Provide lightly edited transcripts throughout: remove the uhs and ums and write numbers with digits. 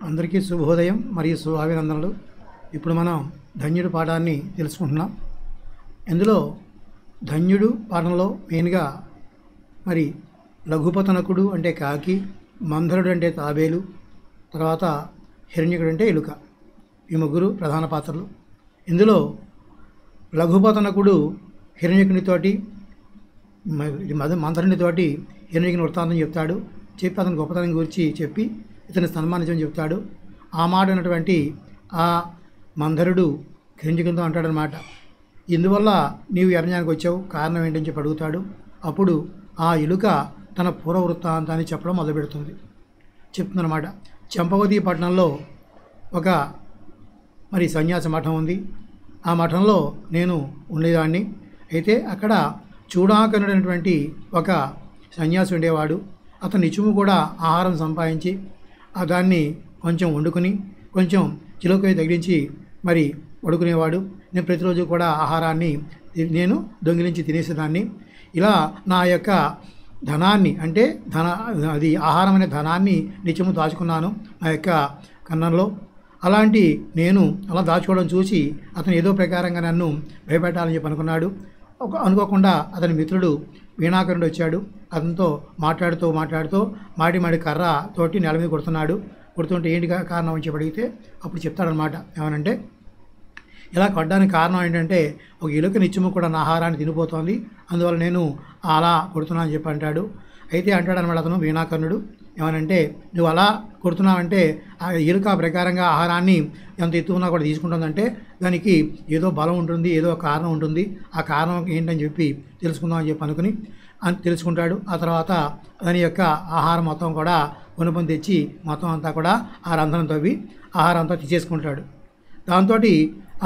అందరికీ శుభోదయం మరియు శుభాభినందనలు. ఇప్పుడు మనం ధన్యుడు పాఠాన్ని తెలుసుకుంటున్నాం. ఇందులో ధన్యుడు పాఠంలో మెయిన్గా మరి లఘుపతనకుడు అంటే కాకి, మంధరుడు అంటే తాబేలు, తర్వాత హిరణ్యకుడు అంటే ఎలుక, ఈ ముగ్గురు ప్రధాన పాత్రలు. ఇందులో లఘుపతనకుడు హిరణ్యకునితోటి మంథరునితోటి హిరణ్యకుని వృత్తాంతం చెప్తాడు. చెప్పి అతని గొప్పతనం గురించి చెప్పి ఇతని సన్మానించమని చెప్తాడు. ఆ మాట ఉన్నటువంటి ఆ మంథరుడు హిరణ్యకునితో అంటాడనమాట, ఇందువల్ల నీవు అరణ్యానికి వచ్చావు, కారణం ఏంటని చెప్పి అడుగుతాడు. అప్పుడు ఆ ఎలుక తన పూర్వ వృత్తాంతాన్ని చెప్పడం మొదలుపెడుతుంది. చెప్తుందన్నమాట, చంపవతి పట్టణంలో ఒక మరి సన్యాస మఠం ఉంది. ఆ మఠంలో నేను ఉండేదాన్ని. అయితే అక్కడ చూడాకనుడైనటువంటి ఒక సన్యాసి ఉండేవాడు. అతను నిత్యము కూడా ఆహారం సంపాదించి దాన్ని కొంచెం వండుకొని కొంచెం చిలుకై తగిలించి మరి వండుకునేవాడు. నేను ప్రతిరోజు కూడా ఆహారాన్ని నేను దొంగిలించి తినేసేదాన్ని. ఇలా నా యొక్క ధనాన్ని అంటే అది ఆహారం అనే ధనాన్ని నిత్యము దాచుకున్నాను నా యొక్క కన్నంలో. అలాంటి నేను అలా దాచుకోవడం చూసి అతను ఏదో ప్రకారంగా నన్ను భయపెట్టాలని చెప్పి అనుకున్నాడు. అనుకోకుండా అతని మిత్రుడు వీణాకరుడు వచ్చాడు. అతనితో మాట్లాడుతూ మాటి కర్ర తోటి నేల మీద కొడుతుంటే ఏంటి కారణం అని చెప్పి అడిగితే అప్పుడు చెప్తాడనమాట, ఏమనంటే ఇలా కొట్టడానికి కారణం ఏంటంటే ఒక ఎలుక నిత్యము కూడా నా ఆహారాన్ని తినిపోతోంది, అందువల్ల నేను అలా కొడుతున్నా అని చెప్పి అంటాడు. అయితే అంటాడనమాట అతను వీణాకర్ణుడు, ఏమనంటే నువ్వు అలా కొడుతున్నావంటే ఆ ఎలుక ప్రకారంగా ఆహారాన్ని ఎంత ఎత్తుకున్నా కూడా తీసుకుంటుందంటే దానికి ఏదో బలం ఉంటుంది, ఏదో కారణం ఉంటుంది. ఆ కారణం ఏంటని చెప్పి తెలుసుకుందాం అని చెప్పి అనుకుని తెలుసుకుంటాడు. ఆ తర్వాత దాని యొక్క ఆహారం మొత్తం కూడా కొనుకొని తెచ్చి మొత్తం అంతా కూడా ఆ రంధ్రం తవ్వి ఆహారం అంతా తీసేసుకుంటాడు. దాంతో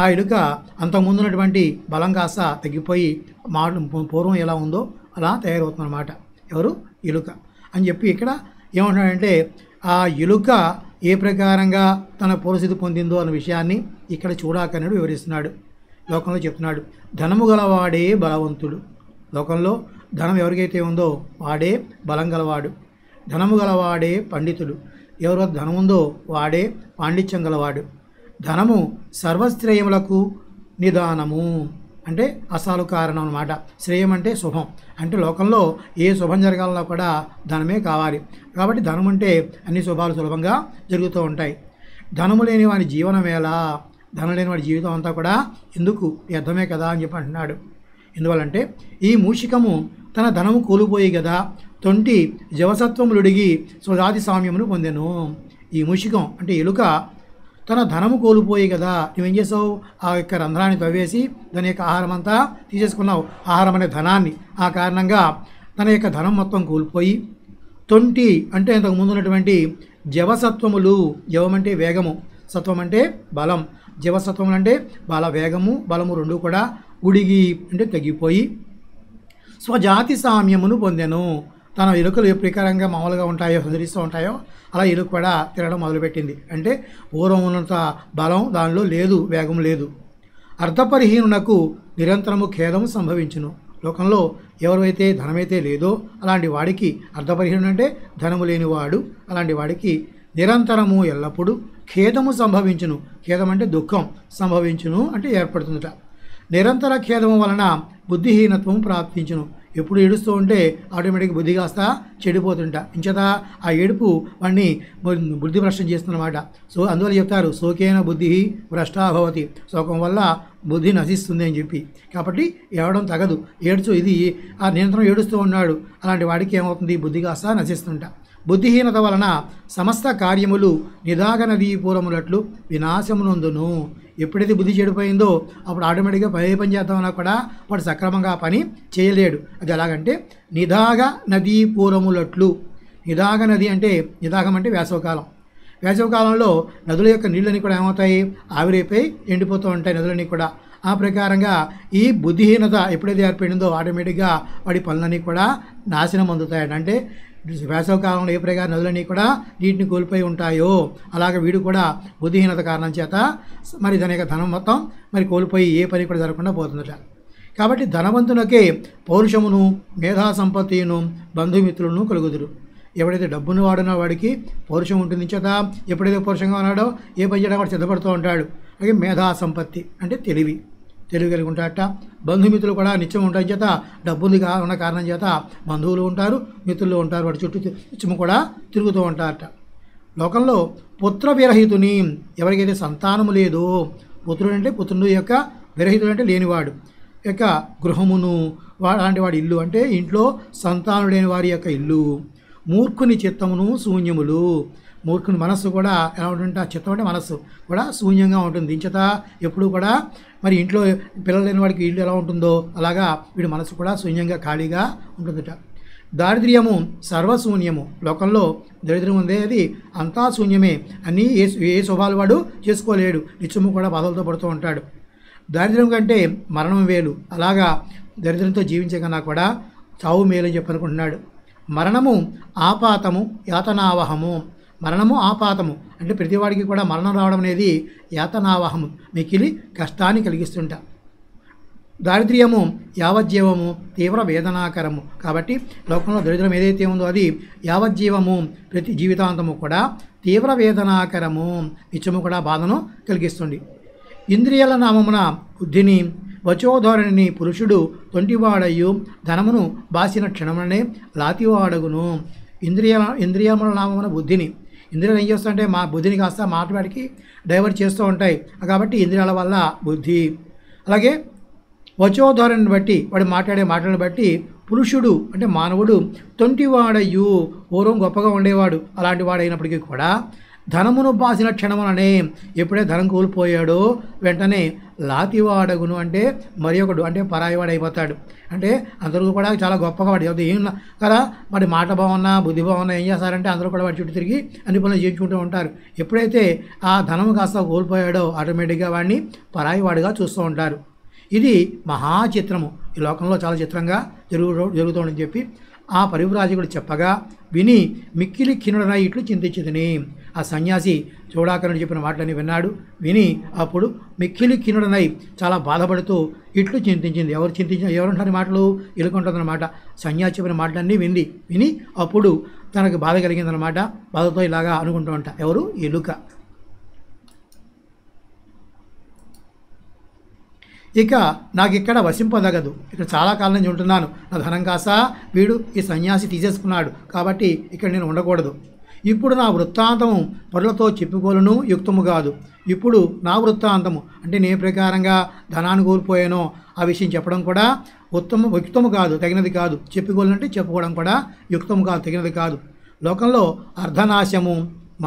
ఆ ఎలుక అంతకుముందు ఉన్నటువంటి బలం కాస్త తగ్గిపోయి పూర్వం ఎలా ఉందో అలా తయారవుతుందన్నమాట. ఎవరు? ఎలుక అని చెప్పి ఇక్కడ ఏమంటాడంటే ఆ ఎలుక ఏ ప్రకారంగా తన పూర్వస్థితి పొందిందో అన్న విషయాన్ని ఇక్కడ చూడాకనుడు వివరిస్తున్నాడు. లోకంలో చెప్తున్నాడు, ధనము గలవాడే బలవంతుడు. లోకంలో ధనం ఎవరికైతే ఉందో వాడే బలం గలవాడు. ధనము గలవాడే పండితుడు. ఎవరో ధనం ఉందో వాడే పాండిత్యం గలవాడు. ధనము సర్వశ్రేయములకు నిదానము అంటే అసలు కారణం అన్నమాట. శ్రేయం అంటే శుభం, అంటే లోకంలో ఏ శుభం జరగాలన్నా కూడా ధనమే కావాలి. కాబట్టి ధనం అంటే అన్ని శుభాలు సులభంగా జరుగుతూ ఉంటాయి. ధనము లేని వాడి జీవనం ఎలా? ధనం లేని వాడి జీవితం అంతా కూడా ఎందుకు వ్యర్థమే కదా అని చెప్పి అంటున్నాడు. ఎందువల్లంటే ఈ మూషికము తన ధనము కోల్పోయి కదా తొంటి జవసత్వములుడిగి స్వజాతి సామ్యమును పొందెను. ఈ మూషికం అంటే ఎలుక తన ధనము కోల్పోయి కదా, నువ్వేం చేసావు? ఆ యొక్క రంధ్రాన్ని తవ్వేసి దాని యొక్క ఆహారం అంతా తీసేసుకున్నావు, ఆహారం అనే ధనాన్ని. ఆ కారణంగా తన యొక్క ధనం మొత్తం కోల్పోయి తొంటి అంటే ఇంతకు ముందు ఉన్నటువంటి జవసత్వములు, జవం అంటే వేగము, సత్వం అంటే బలం, జవసత్వములు అంటే వేగము బలము రెండు కూడా ఉడిగి అంటే తగ్గిపోయి స్వజాతి సామ్యమును పొందెను. తన ఎలుకలు ఏ ప్రకారంగా మామూలుగా ఉంటాయో సంచరిస్తూ ఉంటాయో అలా ఎలుక కూడా తిరగడం మొదలుపెట్టింది. అంటే పూర్వం ఉన్నంత బలం దానిలో లేదు, వేగం లేదు. అర్థపరిహీనునకు నిరంతరము ఖేదము సంభవించును. లోకంలో ఎవరైతే ధనమైతే లేదో అలాంటి వాడికి, అర్థపరిహీనుడు అంటే ధనము లేనివాడు, అలాంటి వాడికి నిరంతరము ఎల్లప్పుడూ ఖేదము సంభవించును. ఖేదం అంటే దుఃఖం, సంభవించును అంటే ఏర్పడుతుందట. నిరంతర ఖేదము వలన బుద్ధిహీనత్వం ప్రాప్తించును. ఎప్పుడు ఏడుస్తూ ఉంటే ఆటోమేటిక్గా బుద్ధి కాస్త చెడిపోతుంటా. ఇంచేత ఆ ఏడుపు వాడిని బుద్ధి భ్రష్టం చేస్తుందన్నమాట. సో అందువల్ల చెప్తారు, శోకేన బుద్ధి భ్రష్టాభవతి, శోకం వల్ల బుద్ధి నశిస్తుంది అని చెప్పి. కాబట్టి ఏడవడం తగదు, ఇది ఆ నిరంతరం ఏడుస్తూ ఉన్నాడు, అలాంటి వాడికి ఏమవుతుంది? బుద్ధి కాస్త నశిస్తుంటా. బుద్ధిహీనత వలన సమస్త కార్యములు నిదాగ నదీ పూరములట్లు వినాశమునందును. ఎప్పుడైతే బుద్ధి చెడిపోయిందో అప్పుడు ఆటోమేటిక్గా పని చేద్దామన్నా కూడా వాడు సక్రమంగా పని చేయలేడు. అది ఎలాగంటే నిదాగ నదీ పూరములట్లు. నిదాగ నది అంటే, నిదాగం అంటే వేసవకాలం. వేసవకాలంలో నదుల యొక్క నీళ్ళని కూడా ఏమవుతాయి? ఆవిరైపోయి ఎండిపోతూ ఉంటాయి నదులన్నీ కూడా. ఆ ప్రకారంగా ఈ బుద్ధిహీనత ఎప్పుడైతే ఏర్పడిందో ఆటోమేటిక్గా వాడి పనులన్నీ కూడా నాశనం అందుతాయట. అంటే వేసవకాలంలో ఏ ప్రకారం నదులన్నీ కూడా నీటిని కోల్పోయి ఉంటాయో అలాగే వీడు కూడా బుద్ధిహీనత కారణం చేత మరి దాని యొక్క ధనం మొత్తం మరి కోల్పోయి ఏ పని కూడా జరగకుండా పోతుందట. కాబట్టి ధనవంతునకే పౌరుషమును మేధా సంపత్తిను బంధుమిత్రులను కలుగుదురు. ఎవడైతే డబ్బును వాడున్న వాడికి పౌరుషం ఉంటుంది చేత ఎప్పుడైతే పౌరుషంగా ఉన్నాడో ఏ పని చేయడం వాడు సిద్ధపడుతూ ఉంటాడు. అలాగే మేధా సంపత్తి అంటే తెలివి కలిగి ఉంటాడట. బంధుమిత్రులు కూడా నిత్యం ఉంటాయి చేత డబ్బుంది ఉన్న కారణం చేత బంధువులు ఉంటారు, మిత్రులు ఉంటారు, వాడి చుట్టూ నిత్యం కూడా తిరుగుతూ ఉంటారట. లోకంలో పుత్ర విరహితుని, ఎవరికైతే సంతానము లేదో, పుత్రుడు అంటే పుత్రుడు యొక్క విరహితుడు అంటే లేనివాడు యొక్క గృహమును అలాంటి వాడి ఇల్లు అంటే ఇంట్లో సంతానం లేని వారి యొక్క ఇల్లు. మూర్ఖుని చిత్తమును శూన్యములు, మూర్ఖుని మనస్సు కూడా ఎలా ఉంటుందంటే ఆ చిత్తం అంటే మనస్సు కూడా శూన్యంగా ఉంటుంది. ఇంచేత ఎప్పుడు కూడా మరి ఇంట్లో పిల్లలు లేని వాడికి ఇల్లు ఎలా ఉంటుందో అలాగా వీడి మనస్సు కూడా శూన్యంగా ఖాళీగా ఉంటుందట. దారిద్ర్యము సర్వశూన్యము, లోకంలో దరిద్రం ఉంది అది అంతా శూన్యమే, అన్నీ ఏ శుభాలు వాడు చేసుకోలేడు, నిత్యము కూడా బాధలతో పడుతూ ఉంటాడు. దారిద్ర్యం కంటే మరణం వేలు, అలాగా దరిద్రంతో జీవించే కన్నా కూడా చావు మేలు అని చెప్పనుకుంటున్నాడు. మరణము ఆపాతము యాతనావహము, మరణము ఆపాతము అంటే ప్రతివాడికి కూడా మరణం రావడం అనేది యాతనావహము, మికిలి కష్టాన్ని కలిగిస్తుంట. దారిద్ర్యము యావజ్జీవము తీవ్ర వేదనాకరము, కాబట్టి లోకంలో దరిద్రం ఏదైతే ఉందో అది యావజ్జీవము ప్రతి జీవితాంతము కూడా తీవ్ర వేదనాకరము, నిత్యము కూడా బాధను కలిగిస్తుంది. ఇంద్రియాల నామమున బుద్ధిని వచోధోరణిని పురుషుడు తొంటివాడయ్యు ధనమును బాసిన క్షణమునే లాతివాడగును. ఇంద్రియముల నామమున బుద్ధిని, ఇంద్రియాలు ఏం చేస్తుంటే మా బుద్ధిని కాస్త మాట్లాడికి డైవర్ట్ చేస్తూ ఉంటాయి, కాబట్టి ఇంద్రియాల వల్ల బుద్ధి. అలాగే వచోధోరణిని బట్టి వాడు మాట్లాడే మాటలను బట్టి పురుషుడు అంటే మానవుడు తొంటివాడయ్యు, పూర్వం గొప్పగా ఉండేవాడు అలాంటి వాడైనప్పటికీ కూడా ధనమును బాసిన క్షణముననే ఎప్పుడే ధనం కోల్పోయాడో వెంటనే లాతివాడగును అంటే మరి ఒకడు అంటే పరాయివాడు అయిపోతాడు. అంటే అందరూ కూడా చాలా గొప్పగా వాడు ఏం కదా వాడి మాట బాగున్నా బుద్ధి బాగున్నా ఏం చేస్తారంటే అందరూ కూడా వాడి చుట్టూ తిరిగి అన్ని పనులు చేయించుకుంటూ ఉంటారు. ఎప్పుడైతే ఆ ధనము కాస్త కోల్పోయాడో ఆటోమేటిక్గా వాడిని పరాయివాడుగా చూస్తూ ఉంటారు. ఇది మహాచిత్రము, ఈ లోకంలో చాలా చిత్రంగా జరుగుతుందని చెప్పి ఆ పరివ్రాజకుడు చెప్పగా విని మిక్కిలి ఖిన్నుడనై ఇట్లు చింతించితిని. ఆ సన్యాసి చూడాకరుడు చెప్పిన మాటలని విన్నాడు. విని అప్పుడు మిక్కిలి ఖిన్నుడనై చాలా బాధపడుతూ ఇట్లు చింతించింది. ఎవరుంటారు మాటలు ఎలుకుంటుందన్నమాట. సన్యాసి చెప్పిన మాటలన్నీ విని అప్పుడు తనకు బాధ కలిగిందనమాట. బాధతో ఇలాగా అనుకుంటూ ఉంటా. ఎవరు? ఎలుక. ఇక నాకు ఇక్కడ వసింపదగదు, ఇక్కడ చాలా కాలం నుంచి ఉంటున్నాను, నా ధనం కాస వీడు ఈ సన్యాసి తీసేసుకున్నాడు, కాబట్టి ఇక్కడ నేను ఉండకూడదు. ఇప్పుడు నా వృత్తాంతము పరులతో చెప్పుకోలను యుక్తము కాదు. ఇప్పుడు నా వృత్తాంతము అంటే నే ప్రకారంగా ధనాన్ని కోల్పోయానో ఆ విషయం చెప్పడం కూడా యుక్తము కాదు, తగినది కాదు. చెప్పుకోవాలంటే చెప్పుకోవడం కూడా యుక్తము కాదు, తగినది కాదు. లోకంలో అర్ధనాశము,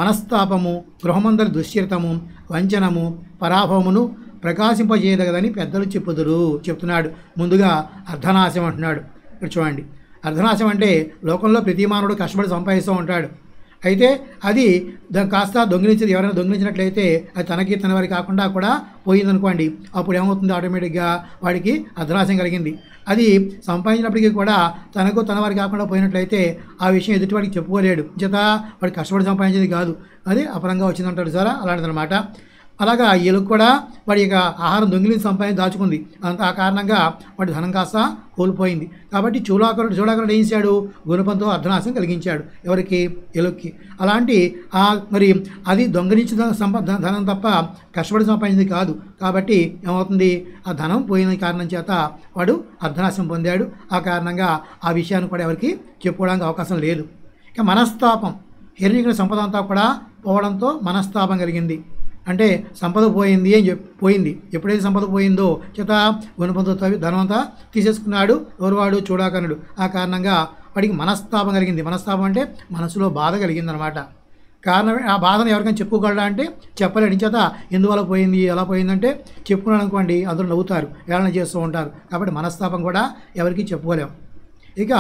మనస్తాపము, గృహమందరి దుశ్చరితము, వంచనము, పరాభవమును ప్రకాశింపజేయదగదని పెద్దలు చెప్తున్నాడు. ముందుగా అర్ధనాశం అంటున్నాడు. ఇక్కడ చూడండి, అర్ధనాశం అంటే లోకంలో ప్రతి మానవుడు కష్టపడి సంపాదిస్తూ ఉంటాడు. అయితే అది కాస్త దొంగిలించి ఎవరైనా దొంగిలించినట్లయితే అది తన వారికి కాకుండా కూడా పోయిందనుకోండి, అప్పుడు ఏమవుతుంది? ఆటోమేటిక్గా వాడికి అర్ధనాశం కలిగింది. అది సంపాదించినప్పటికీ కూడా తన వారికి కాకుండా పోయినట్లయితే ఆ విషయం ఎదుటివాడికి చెప్పుకోలేడు. చేత వాడికి కష్టపడి సంపాదించేది కాదు, అది అపరంగా వచ్చిందంటాడు సారా, అలాంటిదన్నమాట. అలాగా ఎలుక కూడా వాడి యొక్క ఆహారం దొంగిలించి సంపాదించి దాచుకుంది. ఆ కారణంగా వాడి ధనం కాస్త కోల్పోయింది. కాబట్టి చూడాకరుడు ఏం చేశాడు? గుణపంతో అర్ధనాశం కలిగించాడు. ఎవరికి? ఎలుక్కి. అలాంటి మరి అది దొంగిలించిన ధనం తప్ప కష్టపడి సంపాదించింది కాదు. కాబట్టి ఏమవుతుంది? ఆ ధనం పోయిన కారణం చేత వాడు అర్ధనాశం పొందాడు. ఆ కారణంగా ఆ విషయాన్ని కూడా ఎవరికి చెప్పుకోవడానికి అవకాశం లేదు. ఇక మనస్తాపం, హిరణ్యకుని సంపద అంతా కూడా పోవడంతో మనస్తాపం కలిగింది. అంటే సంపద పోయింది అని పోయింది. ఎప్పుడైతే సంపద పోయిందో చేత గుణపంతో ధనం అంతా తీసేసుకున్నాడు. ఎవరువాడు? చూడాకనుడు. ఆ కారణంగా వాడికి మనస్తాపం కలిగింది. మనస్తాపం అంటే మనసులో బాధ కలిగిందనమాట. కారణం ఆ బాధను ఎవరికైనా చెప్పుకోగలడా అంటే చెప్పలేడు. చేత ఎందువల్ల పోయింది, ఎలా పోయిందంటే చెప్పుకున్నాడు అనుకోండి అందరూ నవ్వుతారు, ఏళన చేస్తూ ఉంటారు. కాబట్టి మనస్తాపం కూడా ఎవరికి చెప్పుకోలేం. ఇక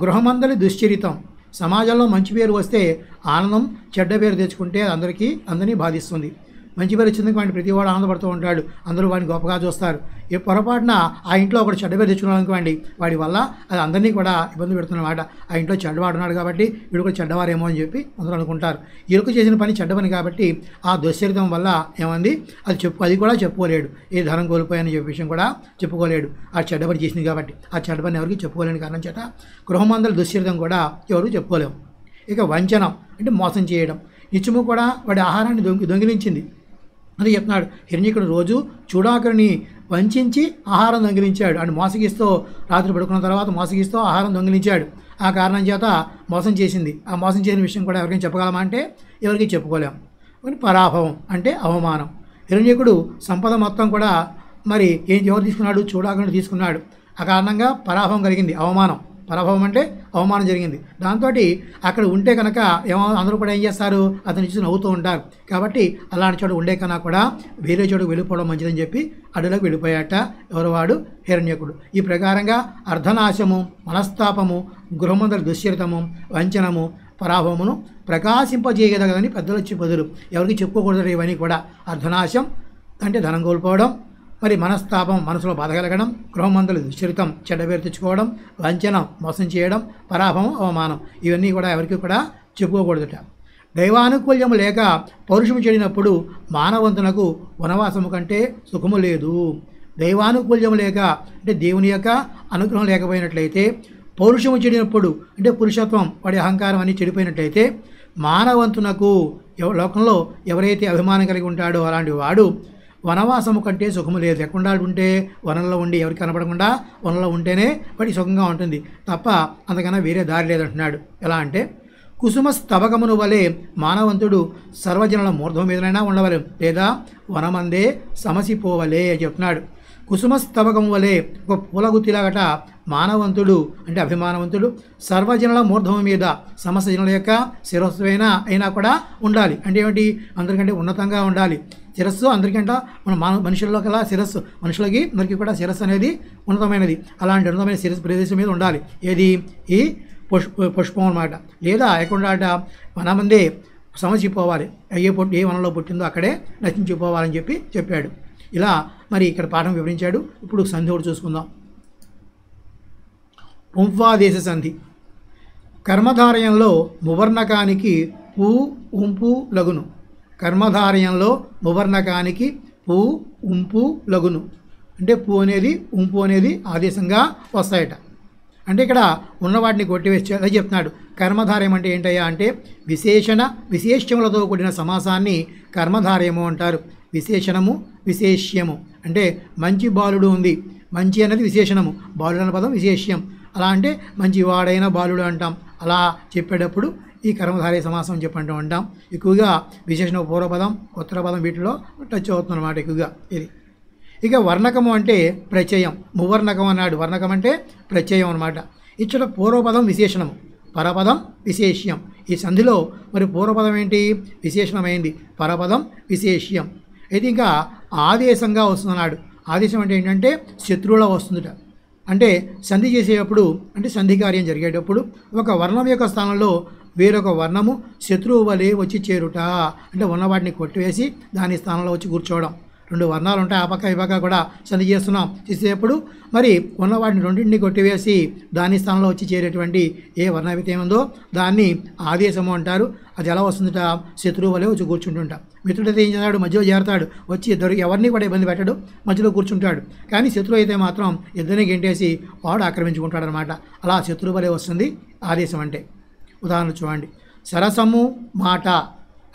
గృహమందరి దుశ్చరితం, సమాజంలో మంచి పేరు వస్తే ఆనందం, చెడ్డ పేరు తెచ్చుకుంటే అందరినీ బాధిస్తుంది. మంచి పేరు వచ్చింది వాడిని ప్రతి వాడు ఆనందపడుతూ ఉంటాడు, అందరూ వాడిని గొప్పగా చూస్తారు. ఏ పొరపాటున ఆ ఇంట్లో ఒకటి చెడ్డ పేరు తెచ్చుకున్నాడు అనుకోండి, వాడి వల్ల అది అందరినీ కూడా ఇబ్బంది పెడుతున్నమాట. ఆ ఇంట్లో చెడ్డవాడు ఉన్నాడు కాబట్టి వీడు కూడా చెడ్డవారేమో అని చెప్పి అందరూ అనుకుంటారు. ఎలుక చేసిన పని చెడ్డ పని కాబట్టి ఆ దుశ్చరితం వల్ల ఏమంది అది కూడా చెప్పుకోలేడు. ఏ ధనం కోల్పోయాని చెప్పే విషయం కూడా చెప్పుకోలేడు. ఆ చెడ్డ పని చేసింది కాబట్టి ఆ చెడ్డ పని ఎవరికి చెప్పుకోలేని కారణం చేత గృహమందరి దుశ్చరితం కూడా ఎవరు చెప్పుకోలేము. ఇక వంచనం అంటే మోసం చేయడం. నిత్యము కూడా వాడి ఆహారాన్ని దొంగిలించింది అని చెప్తున్నాడు. హిరణ్యకుడు రోజు చూడాకుడిని వంచి ఆహారం దొంగిలించాడు. అని మోసగిస్తూ రాత్రి పడుకున్న తర్వాత మోసగిస్తూ ఆహారం దొంగిలించాడు. ఆ కారణం చేత మోసం చేసింది. ఆ మోసం చేసిన విషయం కూడా ఎవరికైనా చెప్పగలమా అంటే ఎవరికి చెప్పుకోలేం. పరాభవం అంటే అవమానం. హిరణ్యకుడు సంపద మొత్తం కూడా మరి ఎవరు తీసుకున్నాడు? చూడాకుడిని తీసుకున్నాడు. ఆ కారణంగా పరాభవం కలిగింది, అవమానం. పరాభవం అంటే అవమానం జరిగింది. దాంతో అక్కడ ఉంటే కనుక అందరూ కూడా ఏం చేస్తారు? అతని చూసి నవ్వుతూ ఉంటారు. కాబట్టి అలాంటి చోట ఉండే కన్నా కూడా వేరే చోటుకు వెళ్ళిపోవడం మంచిదని చెప్పి అడవిలోకి వెళ్ళిపోయాట ఎవరు? వాడు హిరణ్యకుడు. ఈ ప్రకారంగా అర్ధనాశము, మనస్తాపము, గృహమందరి దుశ్చరితము, వంచనము, పరాభవమును ప్రకాశింపజేయగలగదని పెద్దలు వచ్చి బదులు ఎవరికి చెప్పుకోకూడదు. ఇవన్నీ కూడా అర్ధనాశం అంటే ధనం కోల్పోవడం, మరి మనస్తాపం మనసులో బాధ కలగడం, గృహమందులు దుశ్చరితం చెడ్డ పేరు తెచ్చుకోవడం, వంచనం మోసం చేయడం, పరాభవం అవమానం, ఇవన్నీ కూడా ఎవరికి కూడా చెప్పుకోకూడదుట. దైవానుకూల్యము లేక పౌరుషము చెడినప్పుడు మానవంతునకు వనవాసము కంటే సుఖము లేదు. దైవానుకూల్యము లేక అంటే దేవుని యొక్క అనుగ్రహం లేకపోయినట్లయితే, పౌరుషము చెడినప్పుడు అంటే పురుషత్వం వాడి అహంకారం అన్నీ చెడిపోయినట్లయితే, మానవంతునకు లోకంలో ఎవరైతే అభిమానం కలిగి ఉంటాడో అలాంటి వాడు వనవాసము కంటే సుఖము లేదు. ఎక్కడ ఉంటే వనంలో ఉండి ఎవరికి కనపడకుండా వనంలో ఉంటేనే వాడి సుఖంగా ఉంటుంది తప్ప అంతకన్నా వేరే దారి లేదంటున్నాడు. ఎలా అంటే కుసుమ స్తబకమును వలె మానవంతుడు సర్వజనుల మూర్ధం మీదనైనా ఉండవలే, లేదా వనమందే సమసిపోవలే చెప్తున్నాడు. కుసుమ స్తబకము వలె ఒక పూలగుత్తిలాగట మానవంతుడు అంటే అభిమానవంతుడు సర్వజనుల మూర్ధము మీద సమస్త జనుల యొక్క శిరస్సు అయినా కూడా ఉండాలి. అంటే ఏమిటి? అందరికంటే ఉన్నతంగా ఉండాలి. శిరస్సు అందరికంటే మన మనుషుల్లో కల్లా శిరస్సు, మనుషులకి అందరికీ కూడా శిరస్సు అనేది ఉన్నతమైనది. అలాంటి ఉన్నతమైన శిరస్సు ప్రదేశం మీద ఉండాలి. ఏది? ఈ పుష్పం అన్నమాట. లేదా ఎక్కడాట వనమందే సమసిపోవాలి. ఏ వనంలో పుట్టిందో అక్కడే నశించిపోవాలని చెప్పాడు. ఇలా మరి ఇక్కడ పాఠం వివరించాడు. ఇప్పుడు సంధి ఒకటి చూసుకుందాం. పుంఫాదేశ సంధి. కర్మధారయంలో మువర్ణకానికి పూ ఉంపు లగును. కర్మధారయంలో మువర్ణకానికి పూ ఉంపు లగును అంటే పూ అనేది ఉంపు అనేది ఆదేశంగా వస్తాయట. అంటే ఇక్కడ ఉన్న వాటిని కొట్టివేసి అదే చెప్తున్నాడు. కర్మధారయం అంటే ఏంటయ్యా అంటే విశేషములతో కూడిన సమాసాన్ని కర్మధారయము అంటారు. విశేషణము విశేష్యము అంటే మంచి బాలుడు ఉంది. మంచి అనేది విశేషణము, బాలుడు అనే పదం విశేష్యం. అలా అంటే మంచి వాడైన బాలుడు అంటాం. అలా చెప్పేటప్పుడు ఈ కర్మధారయ సమాసం చెప్పంటూ ఉంటాం. ఎక్కువగా విశేషణ పూర్వపదం, ఉత్తర పదం వీటిలో టచ్ అవుతుంది అన్నమాట ఎక్కువగా ఇది. ఇక వర్ణకము అంటే ప్రత్యయం. మువర్ణకం అన్నాడు. వర్ణకం అంటే ప్రత్యయం అనమాట. ఇక్కడ పూర్వపదం విశేషణము, పరపదం విశేష్యం. ఈ సంధిలో మరి పూర్వపదం ఏంటి? విశేషణమైంది. పరపదం విశేష్యం. అయితే ఇంకా ఆదేశంగా వస్తుందన్నాడు. ఆదేశం అంటే ఏంటంటే శత్రువులో వస్తుందట. అంటే సంధి చేసేటప్పుడు అంటే సంధి కార్యం జరిగేటప్పుడు ఒక వర్ణం యొక్క స్థానంలో వేరొక వర్ణము శత్రువు వలె వచ్చి చేరుట. అంటే ఉన్నవాటిని కొట్టివేసి దాని స్థానంలో వచ్చి కూర్చోవడం. రెండు వర్ణాలు ఉంటాయి, ఆ పక్క ఈ పక్క కూడా సంధి చేసేటప్పుడు మరి ఉన్నవాటిని రెండింటిని కొట్టివేసి దాని స్థానంలో వచ్చి చేరేటువంటి ఏ వర్ణమైతే ఏముందో దాన్ని ఆదేశము అంటారు. అది ఎలా వస్తుందట? శత్రువు వలె వచ్చి కూర్చుంటుంటా. మిత్రుడైతే ఏం చేస్తాడు? మధ్యలో చేరతాడు, వచ్చి ఎవరిని కూడా ఇబ్బంది పెట్టాడు, మధ్యలో కూర్చుంటాడు. కానీ శత్రువు అయితే మాత్రం ఇద్దరిని గెంటేసి వాడు ఆక్రమించుకుంటాడు అనమాట. అలా శత్రువు వలె వస్తుంది ఆదేశం అంటే. ఉదాహరణ చూడండి. సరసము మాట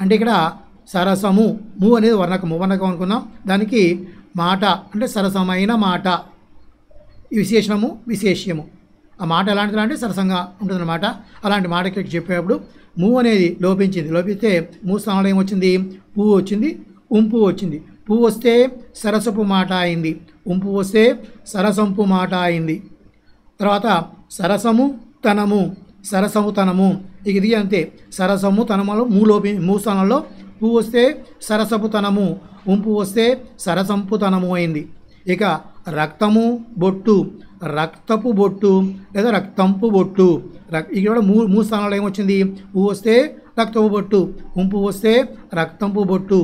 అంటే ఇక్కడ సరసము ము అనేది వర్ణకము, వర్ణకం అనుకున్నాం. దానికి మాట అంటే సరసమైన మాట. ఈ విశేషణము విశేష్యము. ఆ మాట ఎలాంటిది అంటే సరసంగా ఉంటుందన్నమాట. అలాంటి మాట ఇక్కడ చెప్పేటప్పుడు ము అనేది లోపించింది. లోపిస్తే ము స్థానంలో ఏమొచ్చింది? పువ్వు వచ్చింది, ఉంపు వచ్చింది. పువ్వు వస్తే సరసపు మాట అయింది, ఉంపు వస్తే సరసంపు మాట అయింది. తర్వాత సరసము తనము, సరసము తనము. ఇక ఇది అంతే. సరసము తనములో మూ స్థానంలో పువ్వు వస్తే సరసపు తనము, ఉంపు వస్తే సరసంపు తనము అయింది. ఇక రక్తము బొట్టు, రక్తపు బొట్టు లేదా రక్తంపు బొట్టు. ఇక్కడ మూ స్థానంలో ఏమొచ్చింది? పువ్వు వస్తే రక్తపు బొట్టు, ఉంపు వస్తే రక్తంపు బొట్టు.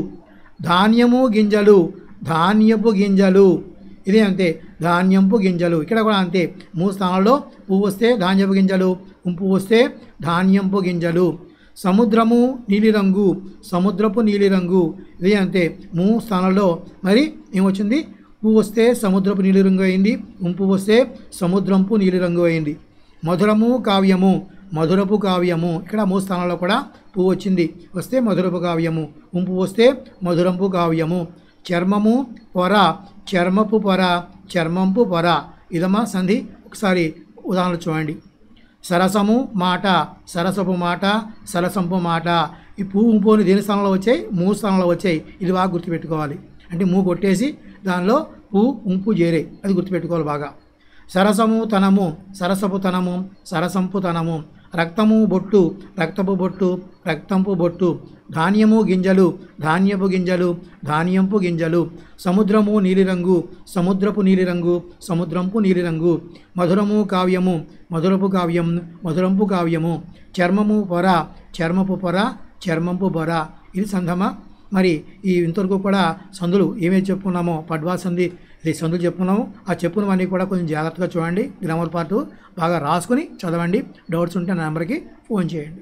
ధాన్యము గింజలు, ధాన్యపు గింజలు. ఇదే అంతే, ధాన్యంపు గింజలు. ఇక్కడ కూడా అంతే. మూ స్థానంలో పువ్వు వస్తే ధాన్యపు గింజలు, ఉంపు వస్తే ధాన్యంపు గింజలు. సముద్రము నీలిరంగు, సముద్రపు నీలిరంగు. ఇది అంతే. మూ స్థానంలో మరి ఏమొచ్చింది? పువ్వు వస్తే సముద్రపు నీలిరంగు అయింది, ఉంపు వస్తే సముద్రంపు నీలిరంగు అయింది. మధురము కావ్యము, మధురపు కావ్యము. ఇక్కడ మూడు స్థానాల్లో కూడా పువ్వు వచ్చింది, వస్తే మధురపు కావ్యము. ఉంపు వస్తే మధురంపు కావ్యము. చర్మము పొర, చర్మపు పొర, చర్మంపు పొర. ఇదమ్మా సంధి. ఒకసారి ఉదాహరణలు చూడండి. సరసము మాట, సరసపు మాట, సరసంపు మాట. ఈ పువ్వు ఉంపుని దేని స్థానంలో వచ్చాయి? మూడు స్థానంలో వచ్చాయి. ఇది బాగా గుర్తుపెట్టుకోవాలి. అంటే మూ కొట్టేసి దానిలో పువ్వు ఉంపు చేరే, అది గుర్తుపెట్టుకోవాలి బాగా. సరసము తనము, సరసపు తనము, సరసంపు తనము. రక్తము బొట్టు, రక్తపు బొట్టు, రక్తంపు బొట్టు. ధాన్యము గింజలు, ధాన్యపు గింజలు, ధాన్యంపు గింజలు. సముద్రము నీలిరంగు, సముద్రపు నీలిరంగు, సముద్రంపు నీలిరంగు. మధురము కావ్యము, మధురపు కావ్యం, మధురంపు కావ్యము. చర్మము పొర, చర్మపు పొర, చర్మంపు పొర. ఇది సంధమా. మరి ఈ ఇంతవరకు కూడా సందులు ఏమేమి చెప్పుకున్నామో పడ్వా సంధి ఇది సందులు చెప్పుకున్నాము. ఆ చెప్పుకున్నవన్నీ కూడా కొంచెం జాగ్రత్తగా చూడండి. గ్రామర్ పార్ట్ బాగా రాసుకొని చదవండి. డౌట్స్ ఉంటే నా నెంబర్కి ఫోన్ చేయండి.